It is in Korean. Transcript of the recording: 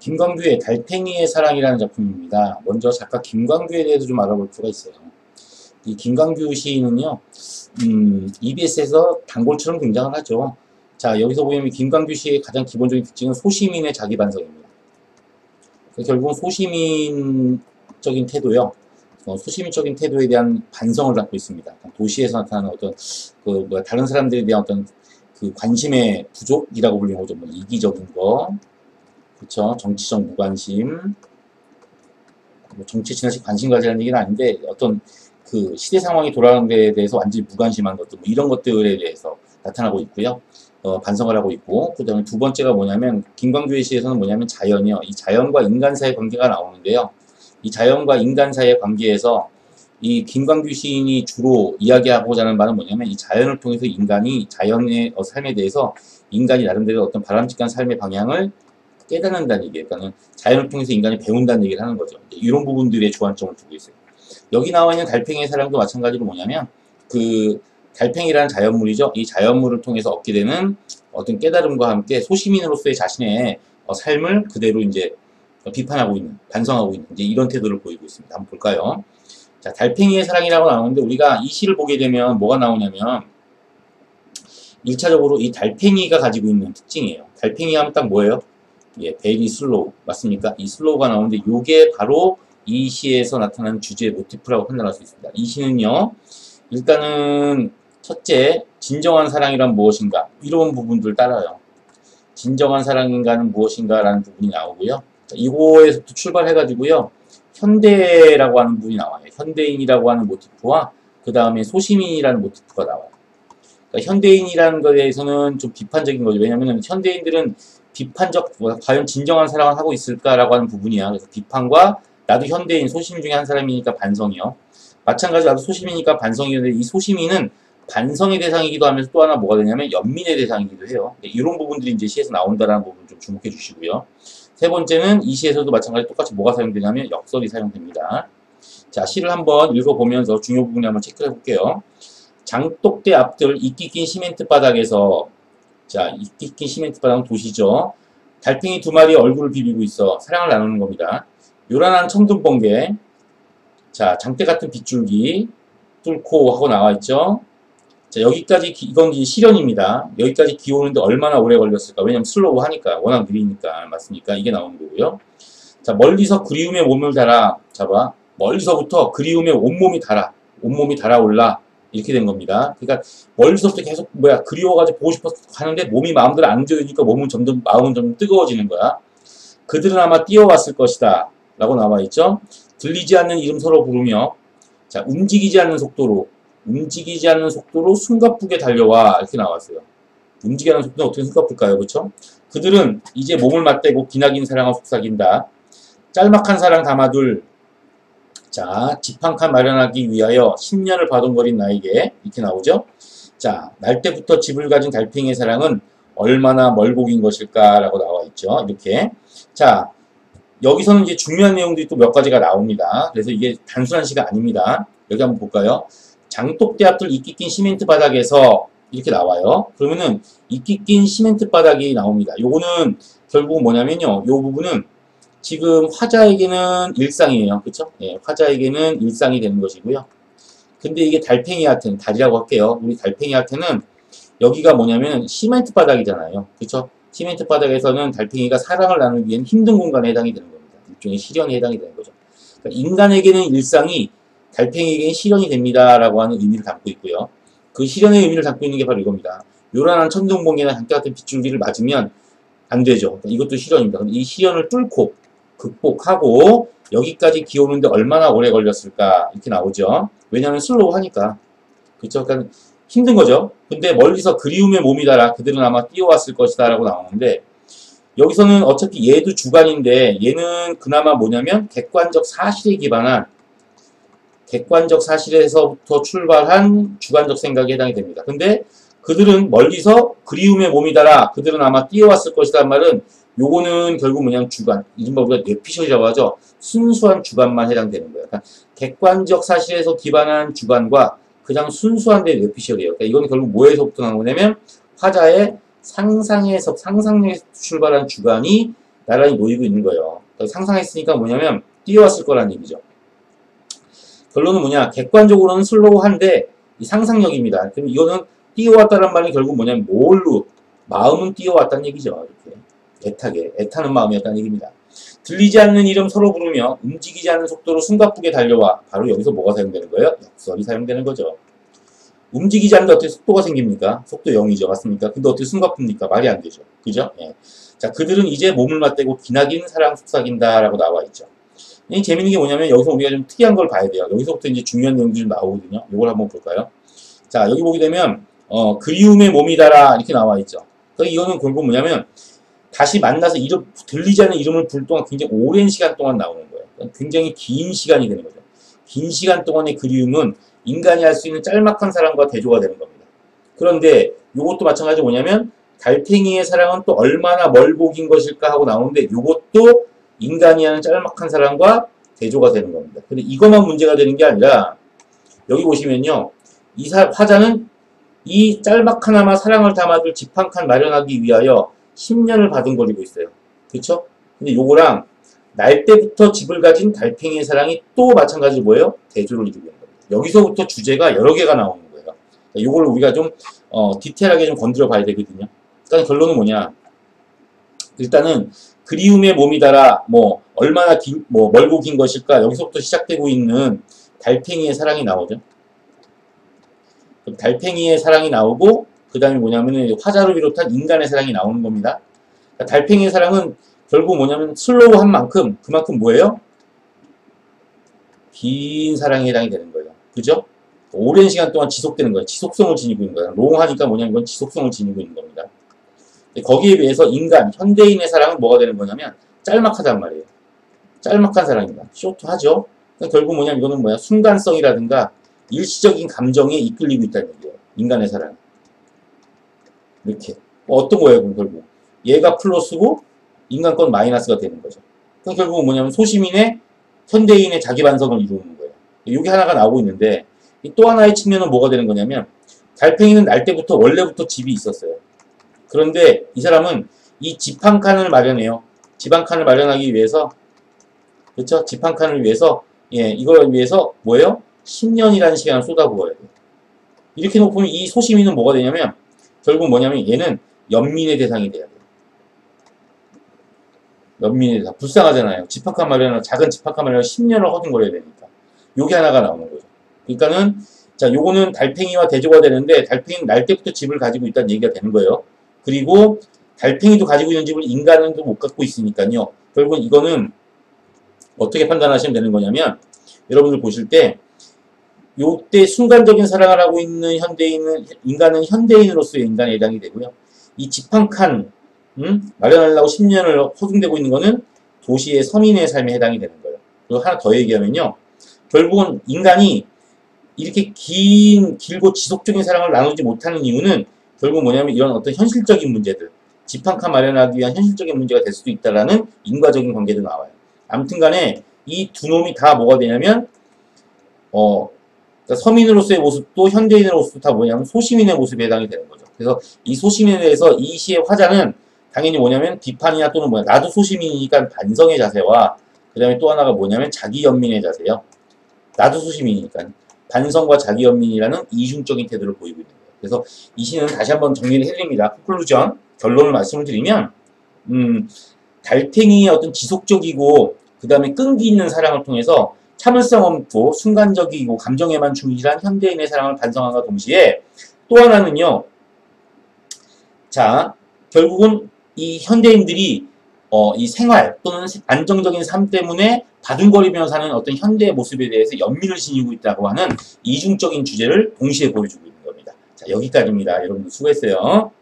김광규의 달팽이의 사랑이라는 작품입니다. 먼저 작가 김광규에 대해서 좀 알아볼 필요가 있어요. 이 김광규 시인은요, EBS에서 단골처럼 등장을 하죠. 자, 여기서 보면 김광규 씨의 가장 기본적인 특징은 소시민의 자기 반성입니다. 결국은 소시민적인 태도요. 소시민적인 태도에 대한 반성을 갖고 있습니다. 도시에서 나타나는 어떤 다른 사람들에 대한 어떤 그 관심의 부족이라고 불리는 거죠. 뭐 이기적인 거, 그렇죠. 정치적 무관심, 뭐 정치에 지나치게 관심 가지라는 얘기는 아닌데 어떤 그 시대 상황이 돌아가는 데에 대해서 완전히 무관심한 것들, 뭐 이런 것들에 대해서 나타나고 있고요. 반성을 하고 있고, 그 다음에 두 번째가 뭐냐면 김광규의 시에서는 뭐냐면 자연이요. 이 자연과 인간 사이의 관계가 나오는데요. 이 자연과 인간 사이의 관계에서 이 김광규 시인이 주로 이야기하고자 하는 바는 뭐냐면 이 자연을 통해서 인간이 자연의 삶에 대해서 인간이 나름대로 어떤 바람직한 삶의 방향을 깨닫는다는 얘기예요. 그러니까 자연을 통해서 인간이 배운다는 얘기를 하는 거죠. 이런 부분들에 주안점을 두고 있어요. 여기 나와 있는 달팽이의 사랑도 마찬가지로 뭐냐면 그 달팽이라는 자연물이죠. 이 자연물을 통해서 얻게 되는 어떤 깨달음과 함께 소시민으로서의 자신의 삶을 그대로 이제 비판하고 있는, 반성하고 있는 이제 이런 태도를 보이고 있습니다. 한번 볼까요? 자, 달팽이의 사랑이라고 나오는데 우리가 이 시를 보게 되면 뭐가 나오냐면 1차적으로 이 달팽이가 가지고 있는 특징이에요. 달팽이 하면 딱 뭐예요? 예, 베리 슬로우 맞습니까? 이 슬로우가 나오는데 이게 바로 이 시에서 나타나는 주제의 모티프라고 판단할 수 있습니다. 이 시는요, 일단은 첫째, 진정한 사랑이란 무엇인가? 이런 부분들 따라요. 진정한 사랑인가는 무엇인가? 라는 부분이 나오고요. 자, 이거에서부터 출발해가지고요. 현대라고 하는 부분이 나와요. 현대인이라고 하는 모티프와 그 다음에 소시민이라는 모티프가 나와요. 그러니까 현대인이라는 것에 대해서는 좀 비판적인 거죠. 왜냐하면 현대인들은 비판적, 과연 진정한 사랑을 하고 있을까라고 하는 부분이야. 그래서 비판과 나도 현대인, 소시민 중에 한 사람이니까 반성이요. 마찬가지로 나도 소시민이니까 반성이었는데 이 소시민은 반성의 대상이기도 하면서 또 하나 뭐가 되냐면 연민의 대상이기도 해요. 이런 부분들이 이제 시에서 나온다는 부분 좀 주목해 주시고요. 세 번째는 이 시에서도 마찬가지로 똑같이 뭐가 사용되냐면 역설이 사용됩니다. 자, 시를 한번 읽어보면서 중요 부분을 한번 체크해 볼게요. 장독대 앞들 이끼 낀 시멘트 바닥에서, 자, 이끼 낀 시멘트 바닥은 도시죠. 달팽이 두 마리 얼굴을 비비고 있어 사랑을 나누는 겁니다. 요란한 청둥번개, 자, 장대 같은 빗줄기 뚫고 하고 나와 있죠. 자, 여기까지 이건 실현입니다. 여기까지 기오는데 얼마나 오래 걸렸을까? 왜냐면 슬로우 하니까, 워낙 느리니까, 맞습니까? 이게 나오는 거고요. 자, 멀리서 그리움에 몸을 달아, 잡아. 멀리서부터 그리움에 온몸이 달아올라. 이렇게 된 겁니다. 그러니까 멀리서부터 계속 그리워가지고 보고 싶어서 하는데 몸이 마음대로 안 되니까 마음은 점점 뜨거워지는 거야. 그들은 아마 뛰어왔을 것이다. 라고 나와 있죠. 들리지 않는 이름 서로 부르며, 자, 움직이지 않는 속도로 숨가쁘게 달려와. 이렇게 나왔어요. 움직이지 않는 속도는 어떻게 숨가쁠까요? 그쵸? 그들은 이제 몸을 맞대고 기나긴 사랑을 속삭인다. 짤막한 사랑 담아둘, 자, 집 한 칸 마련하기 위하여 10년을 바동거린 나에게. 이렇게 나오죠? 자, 날 때부터 집을 가진 달팽이의 사랑은 얼마나 멀고긴 것일까? 라고 나와 있죠. 이렇게. 자, 여기서는 이제 중요한 내용들이 또 몇 가지가 나옵니다. 그래서 이게 단순한 시가 아닙니다. 여기 한번 볼까요? 장독대 앞들 이끼 낀 시멘트 바닥에서 이렇게 나와요. 그러면은 이끼 낀 시멘트 바닥이 나옵니다. 요거는 결국 뭐냐면요. 요 부분은 지금 화자에게는 일상이에요. 그쵸? 예, 화자에게는 일상이 되는 것이고요. 근데 이게 달팽이한테는, 달이라고 할게요. 우리 달팽이한테는 여기가 뭐냐면 시멘트 바닥이잖아요. 그쵸? 시멘트 바닥에서는 달팽이가 사랑을 나누기 위한 힘든 공간에 해당이 되는 겁니다. 일종의 시련에 해당이 되는 거죠. 그러니까 인간에게는 일상이, 달팽이에게는 시련이 됩니다라고 하는 의미를 담고 있고요. 그 시련의 의미를 담고 있는 게 바로 이겁니다. 요란한 천둥번개나 장대 같은 빗줄기를 맞으면 안 되죠. 그러니까 이것도 시련입니다. 근데 이 시련을 뚫고 극복하고 여기까지 기오는데 얼마나 오래 걸렸을까 이렇게 나오죠. 왜냐하면 슬로우 하니까. 그렇죠? 그러니까 힘든 거죠. 근데 멀리서 그리움에 몸이 달아 그들은 아마 뛰어왔을 것이다 라고 나오는데 여기서는 어차피 얘도 주관인데 얘는 그나마 뭐냐면 객관적 사실에 기반한 객관적 사실에서부터 출발한 주관적 생각에 해당이 됩니다. 근데 그들은 멀리서 그리움에 몸이 달아 그들은 아마 뛰어왔을 것이라는 말은 요거는 결국 뭐냐면 주관, 이른바 우리가 뇌피셜이라고 하죠. 순수한 주관만 해당되는 거예요. 그러니까 객관적 사실에서 기반한 주관과 그냥 순수한 데 뇌피셜이에요. 그러니까 이거는 결국 뭐에서부터 나온 거냐면 화자의 상상력에서 출발한 주관이 나란히 놓이고 있는 거예요. 상상했으니까 뭐냐면 뛰어왔을 거란 얘기죠. 결론은 뭐냐? 객관적으로는 슬로우한데 이 상상력입니다. 그럼 이거는 뛰어왔다는 말이 결국 뭐냐면 뭘로? 마음은 뛰어왔다는 얘기죠. 이렇게 애타게 애타는 마음이었다는 얘기입니다. 들리지 않는 이름 서로 부르며 움직이지 않는 속도로 숨가쁘게 달려와. 바로 여기서 뭐가 사용되는 거예요? 역설이 사용되는 거죠. 움직이지 않는데 어떻게 속도가 생깁니까? 속도 0이죠. 맞습니까? 근데 어떻게 숨가쁩니까? 말이 안 되죠. 그죠? 예. 자, 그들은 이제 몸을 맞대고 기나긴 사랑 속삭인다 라고 나와 있죠. 이 재밌는 게 뭐냐면 여기서 우리가 좀 특이한 걸 봐야 돼요. 여기서부터 이제 중요한 내용들이 좀 나오거든요. 이걸 한번 볼까요? 자, 여기 보게 되면 그리움의 몸이다라 이렇게 나와 있죠. 그러니까 이거는 결국 뭐냐면 다시 만나서 이름, 들리지 않는 이름을 부를 동안 굉장히 오랜 시간 동안 나오는 거예요. 그러니까 굉장히 긴 시간이 되는 거죠. 긴 시간 동안의 그리움은 인간이 할 수 있는 짤막한 사랑과 대조가 되는 겁니다. 그런데 이것도 마찬가지로 뭐냐면 달팽이의 사랑은 또 얼마나 멀복인 것일까 하고 나오는데 이것도 인간이 하는 짤막한 사랑과 대조가 되는 겁니다. 근데 이것만 문제가 되는 게 아니라 여기 보시면요. 이 화자는 이 짤막하나마 사랑을 담아둘 집 한 칸 마련하기 위하여 10년을 바둥거리고 있어요. 그쵸? 근데 요거랑 날 때부터 집을 가진 달팽이의 사랑이 또 마찬가지로 뭐예요? 대조를 이루고 있는 겁니다. 여기서부터 주제가 여러 개가 나오는 거예요. 요걸 우리가 좀 디테일하게 좀 건드려 봐야 되거든요. 그러니까 결론은 뭐냐? 일단은 그리움의 몸이다라 뭐 얼마나 뭐 멀고 긴 것일까 여기서부터 시작되고 있는 달팽이의 사랑이 나오죠. 달팽이의 사랑이 나오고 그 다음에 뭐냐면 화자를 비롯한 인간의 사랑이 나오는 겁니다. 그러니까 달팽이의 사랑은 결국 뭐냐면 슬로우한 만큼 그만큼 뭐예요? 긴 사랑에 해당이 되는 거예요. 그죠? 오랜 시간 동안 지속되는 거예요. 지속성을 지니고 있는 거예요. 롱하니까 뭐냐면 이건 지속성을 지니고 있는 겁니다. 거기에 비해서 인간, 현대인의 사랑은 뭐가 되는 거냐면 짤막하단 말이에요. 짤막한 사랑입니다. 쇼트하죠? 그러니까 결국 뭐냐면 이거는 뭐야? 순간성이라든가 일시적인 감정에 이끌리고 있다는 얘기예요. 인간의 사랑. 이렇게. 어떤 거예요, 그럼 결국? 얘가 플러스고 인간 건 마이너스가 되는 거죠. 그러니까 결국은 뭐냐면 소시민의 현대인의 자기 반성을 이루는 거예요. 이게 하나가 나오고 있는데 또 하나의 측면은 뭐가 되는 거냐면 달팽이는 날 때부터 원래부터 집이 있었어요. 그런데 이 사람은 이 집 한 칸을 마련해요. 집 한 칸을 마련하기 위해서 그렇죠? 집 한 칸을 위해서 예, 이걸 위해서 뭐예요? 10년이라는 시간을 쏟아부어야 돼요. 이렇게 놓고 이 소시민은 뭐가 되냐면 결국 뭐냐면 얘는 연민의 대상이 돼야 돼요. 연민의 대상. 불쌍하잖아요. 집 한 칸 마련하고 작은 집 한 칸 마련하고 10년을 허둥거려야 되니까. 요게 하나가 나오는 거죠. 그러니까는 자, 요거는 달팽이와 대조가 되는데 달팽이는 날 때부터 집을 가지고 있다는 얘기가 되는 거예요. 그리고 달팽이도 가지고 있는 집을 인간은 못 갖고 있으니까요. 결국은 이거는 어떻게 판단하시면 되는 거냐면 여러분들 보실 때 요때 순간적인 사랑을 하고 있는 인간은 현대인으로서의 인간에 해당이 되고요. 이 집 한 칸 마련하려고 10년을 허둥대고 있는 거는 도시의 서민의 삶에 해당이 되는 거예요. 그리고 하나 더 얘기하면요. 결국은 인간이 이렇게 길고 지속적인 사랑을 나누지 못하는 이유는 결국 뭐냐면 이런 어떤 현실적인 문제들, 집 한 칸 마련하기 위한 현실적인 문제가 될 수도 있다라는 인과적인 관계도 나와요. 아무튼 간에 이 두 놈이 다 뭐가 되냐면 그러니까 서민으로서의 모습도 현대인의 모습도 다 뭐냐면 소시민의 모습에 해당이 되는 거죠. 그래서 이 소시민에 대해서 이 시의 화자는 당연히 뭐냐면 비판이나 또는 뭐야 나도 소시민이니까 반성의 자세와 그 다음에 또 하나가 뭐냐면 자기연민의 자세요. 나도 소시민이니까 반성과 자기연민이라는 이중적인 태도를 보이고 있는 거예요. 그래서 이 시는 다시 한번 정리를 해드립니다. 콘클루전 결론을 말씀을 드리면 달팽이의 어떤 지속적이고 그 다음에 끈기 있는 사랑을 통해서 참을성 없고 순간적이고 감정에만 충실한 현대인의 사랑을 반성함과 동시에 또 하나는요. 자, 결국은 이 현대인들이 이 생활 또는 안정적인 삶 때문에 바둥거리며 사는 어떤 현대의 모습에 대해서 연민을 지니고 있다고 하는 이중적인 주제를 동시에 보여주고 있는 겁니다. 자, 여기까지입니다. 여러분들 수고했어요.